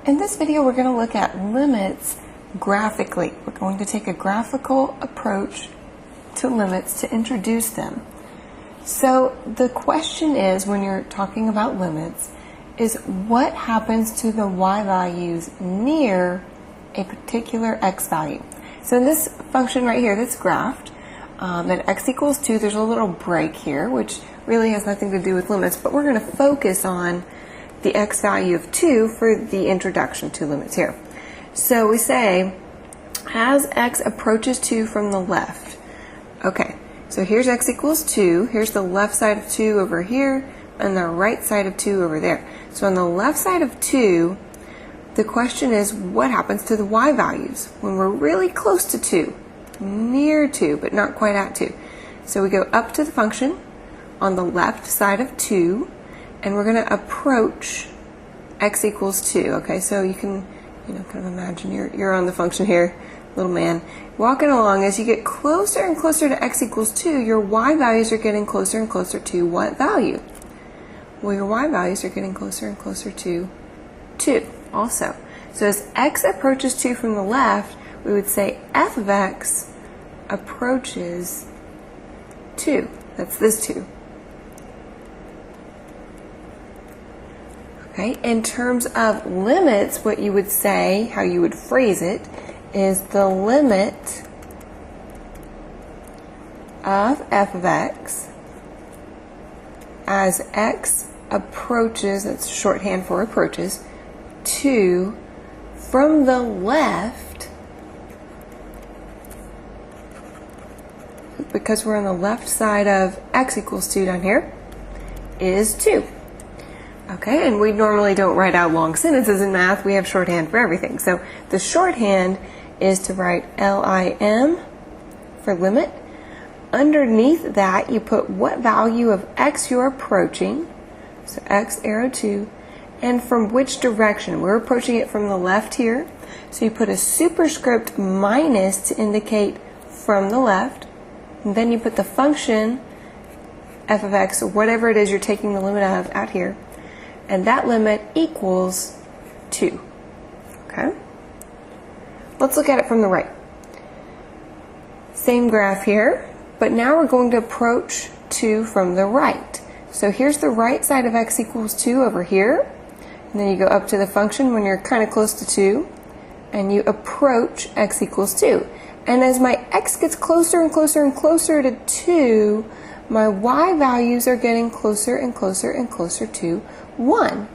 In this video, we're going to look at limits graphically. We're going to take a graphical approach to limits to introduce them. So the question is, when you're talking about limits, is what happens to the y values near a particular x value. So in this function right here that's graphed, at x equals 2, there's a little break here, which really has nothing to do with limits, but we're going to focus on the x value of 2 for the introduction to limits here. So we say, as x approaches 2 from the left. Okay, so here's x equals 2, here's the left side of 2 over here, and the right side of 2 over there. So on the left side of 2, the question is, what happens to the y values when we're really close to 2, near 2, but not quite at 2? So we go up to the function on the left side of 2, and we're going to approach x equals 2. Okay, so you can, kind of imagine you're on the function here, little man, walking along. As you get closer and closer to x equals 2, your y values are getting closer and closer to what value? Well, your y values are getting closer and closer to 2 also. So as x approaches 2 from the left, we would say f of x approaches 2. That's this 2. Okay, in terms of limits, what you would say, how you would phrase it, is the limit of f of x as x approaches, that's shorthand for approaches, 2 from the left, because we're on the left side of x equals 2 down here, is 2. Okay, and we normally don't write out long sentences in math. We have shorthand for everything. So the shorthand is to write LIM for limit. Underneath that, you put what value of x you're approaching, so x arrow 2, and from which direction. We're approaching it from the left here, so you put a superscript minus to indicate from the left, and then you put the function f of x, or whatever it is you're taking the limit of out here, and that limit equals 2. Okay? Let's look at it from the right. Same graph here, but now we're going to approach 2 from the right. So here's the right side of x equals 2 over here, and then you go up to the function when you're kind of close to 2, and you approach x equals 2. And as my x gets closer and closer and closer to 2, my y values are getting closer and closer and closer to 1.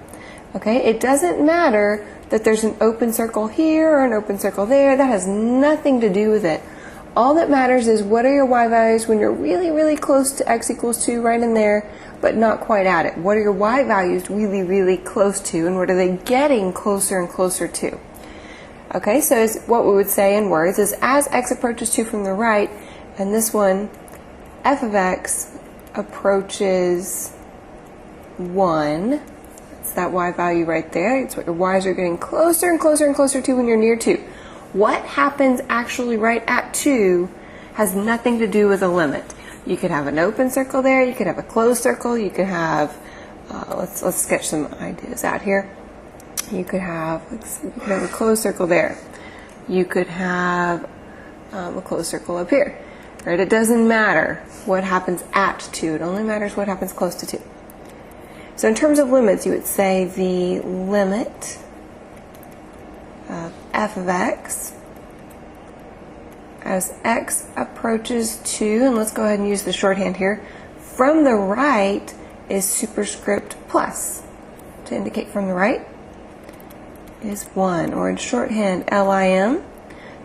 Okay, it doesn't matter that there's an open circle here or an open circle there. That has nothing to do with it. All that matters is, what are your y values when you're really, really close to x equals 2, right in there, but not quite at it? What are your y values really, really close to, and what are they getting closer and closer to? Okay, so what we would say in words is, as x approaches 2 from the right, and this one, f of x approaches 1, that's that y value right there. It's what your y's are getting closer and closer and closer to when you're near 2. What happens actually right at 2 has nothing to do with a limit. You could have an open circle there, you could have a closed circle, you could have, let's sketch some ideas out here. You could have a closed circle there. You could have a closed circle up here. Right? It doesn't matter what happens at 2. It only matters what happens close to 2. So in terms of limits, you would say the limit of f of x as x approaches 2, and let's go ahead and use the shorthand here, from the right is superscript plus to indicate from the right is 1, or in shorthand LIM,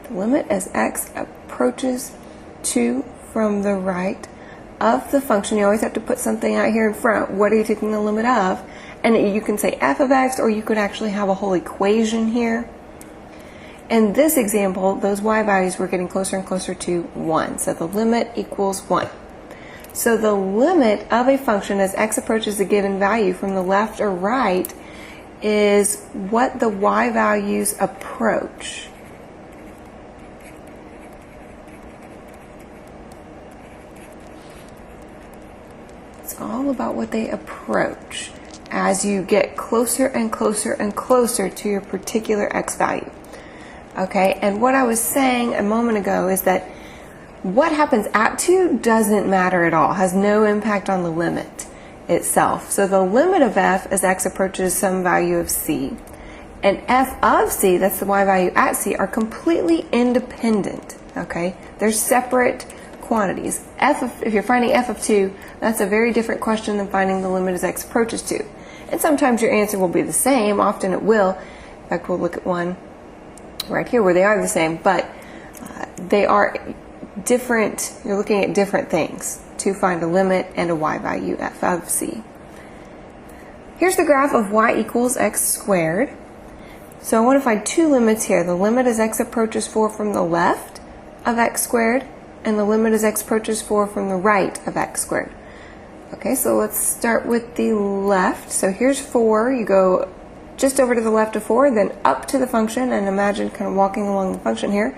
the limit as x approaches 2 from the right of the function. You always have to put something out here in front. What are you taking the limit of? And you can say f of x, or you could actually have a whole equation here. In this example, those y values were getting closer and closer to 1. So the limit equals 1. So the limit of a function as x approaches a given value from the left or right is what the y values approach. It's all about what they approach as you get closer and closer and closer to your particular x value. Okay, and what I was saying a moment ago is that what happens at 2 doesn't matter at all, has no impact on the limit itself. So the limit of f as x approaches some value of c, and f of c, that's the y value at c, are completely independent. Okay, they're separate quantities. If you're finding f of 2, that's a very different question than finding the limit as x approaches 2. And sometimes your answer will be the same, often it will. In fact, we'll look at one right here where they are the same, but they are different. You're looking at different things to find a limit and a y value f of c. Here's the graph of y equals x squared. So I want to find 2 limits here. The limit as x approaches 4 from the left of x squared, and the limit as x approaches 4 from the right of x squared. Okay, so let's start with the left. So here's 4. You go just over to the left of 4, then up to the function, and imagine kind of walking along the function here.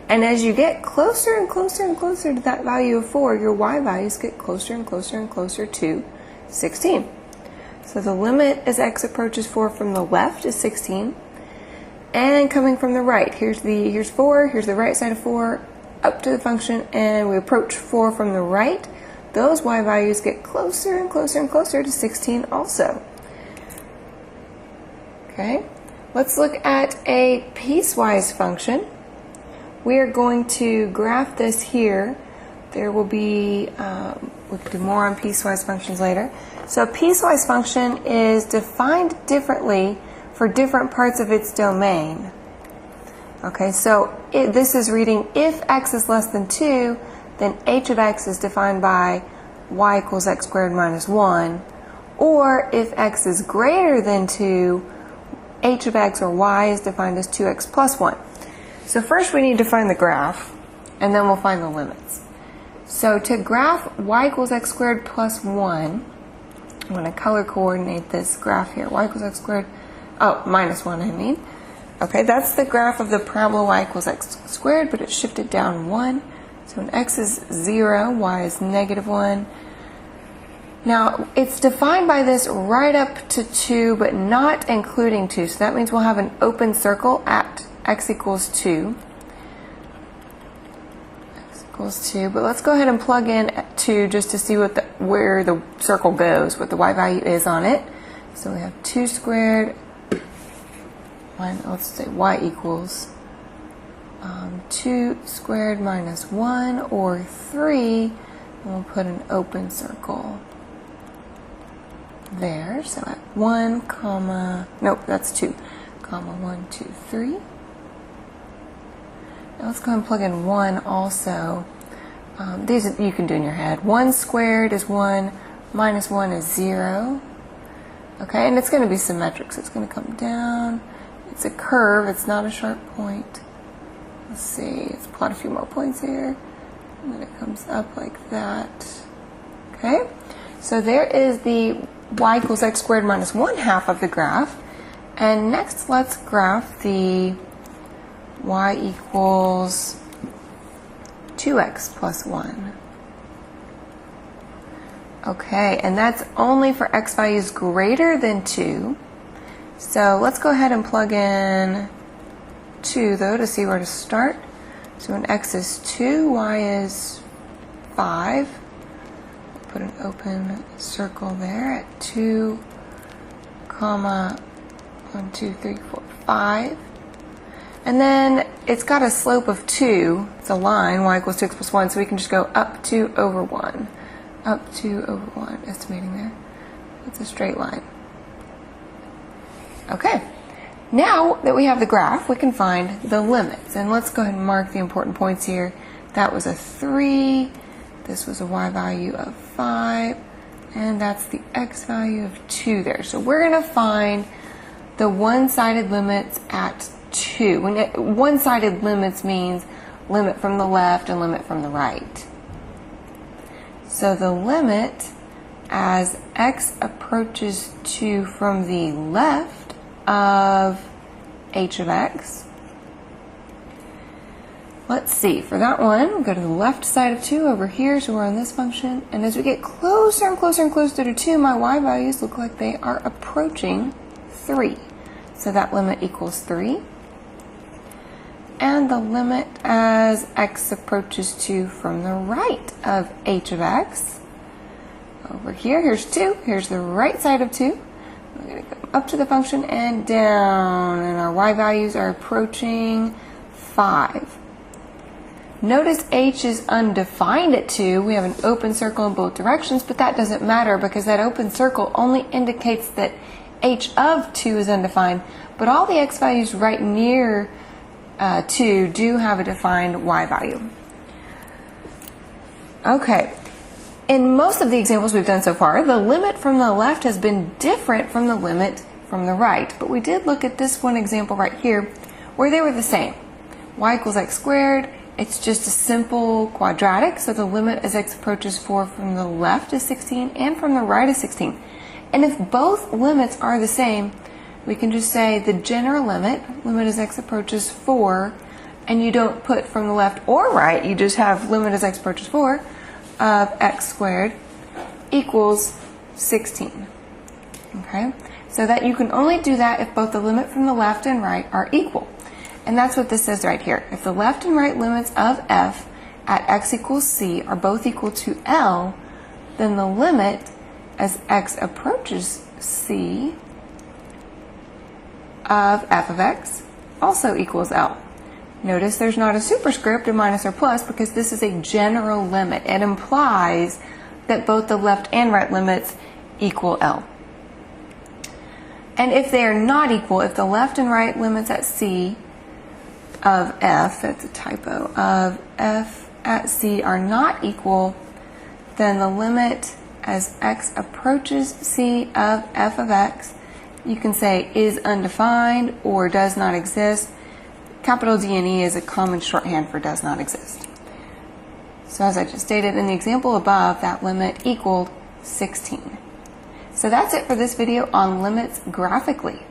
And as you get closer and closer and closer to that value of 4, your y values get closer and closer and closer to 16. So the limit as x approaches 4 from the left is 16. And coming from the right, here's 4, here's the right side of 4, up to the function, and we approach 4 from the right. Those y values get closer and closer and closer to 16 also. Okay, let's look at a piecewise function. We are going to graph this here. There will be, we can do more on piecewise functions later. So a piecewise function is defined differently for different parts of its domain. Okay, so this is reading if x is less than 2, then h of x is defined by y equals x squared minus 1. Or if x is greater than 2, h of x or y is defined as 2x plus 1. So first we need to find the graph, and then we'll find the limits. So to graph y equals x squared plus 1, I'm going to color coordinate this graph here. Y equals x squared, minus 1 I mean. Okay, that's the graph of the parabola y equals x squared, but it's shifted down 1. So when x is 0, y is negative 1. Now, it's defined by this right up to 2, but not including 2. So that means we'll have an open circle at x equals 2. X equals 2. But let's go ahead and plug in at 2 just to see where the circle goes, what the y value is on it. So we have 2 squared. Let's say y equals 2 squared minus 1, or 3, and we'll put an open circle there. So at 1, nope, that's 2, 1, 2, 3. Now let's go ahead and plug in 1 also. These you can do in your head. 1 squared is 1, minus 1 is 0. Okay, and it's going to be symmetric, so it's going to come down. It's a curve, it's not a sharp point. Let's see, let's plot a few more points here. And then it comes up like that. Okay, so there is the y equals x squared minus 1 half of the graph. And next let's graph the y equals 2x plus 1. Okay, and that's only for x values greater than 2. So let's go ahead and plug in 2 though to see where to start. So when x is 2, y is 5. Put an open circle there at 2, 1, 2, 3, 4, 5. And then it's got a slope of 2. It's a line, y equals 2x plus 1, so we can just go up 2 over 1. Up 2 over 1, estimating there. It's a straight line. Okay, now that we have the graph, we can find the limits. And let's go ahead and mark the important points here. That was a 3, this was a y value of 5, and that's the x value of 2 there. So we're going to find the one-sided limits at 2. One-sided limits means limit from the left and limit from the right. So the limit as x approaches 2 from the left of h of x Let's see, for that one, we'll go to the left side of 2 over here, so we're on this function. And as we get closer and closer and closer to 2, my y values look like they are approaching 3. So that limit equals 3. And the limit as x approaches 2 from the right of h of x, over here, here's 2, here's the right side of 2. We're going to go up to the function and down, and our y values are approaching 5. Notice h is undefined at 2. We have an open circle in both directions, but that doesn't matter because that open circle only indicates that h of 2 is undefined, but all the x values right near 2 do have a defined y value. Okay, in most of the examples we've done so far, the limit from the left has been different from the limit from the right, but we did look at this one example right here where they were the same. Y equals x squared. It's just a simple quadratic, so the limit as x approaches 4 from the left is 16 and from the right is 16. And if both limits are the same, we can just say the general limit as x approaches 4, and you don't put from the left or right, you just have limit as x approaches 4 of x squared equals 16. Okay, so that you can only do that if both the limit from the left and right are equal. And that's what this says right here. If the left and right limits of f at x equals c are both equal to L, then the limit as x approaches c of f of x also equals L. Notice there's not a superscript, a minus or plus, because this is a general limit. It implies that both the left and right limits equal L. And if they are not equal, if the left and right limits at c of f, that's a typo, of f at c are not equal, then the limit as x approaches c of f of x, you can say is undefined or does not exist. Capital D and E is a common shorthand for does not exist. So as I just stated in the example above, that limit equaled 16. So that's it for this video on limits graphically.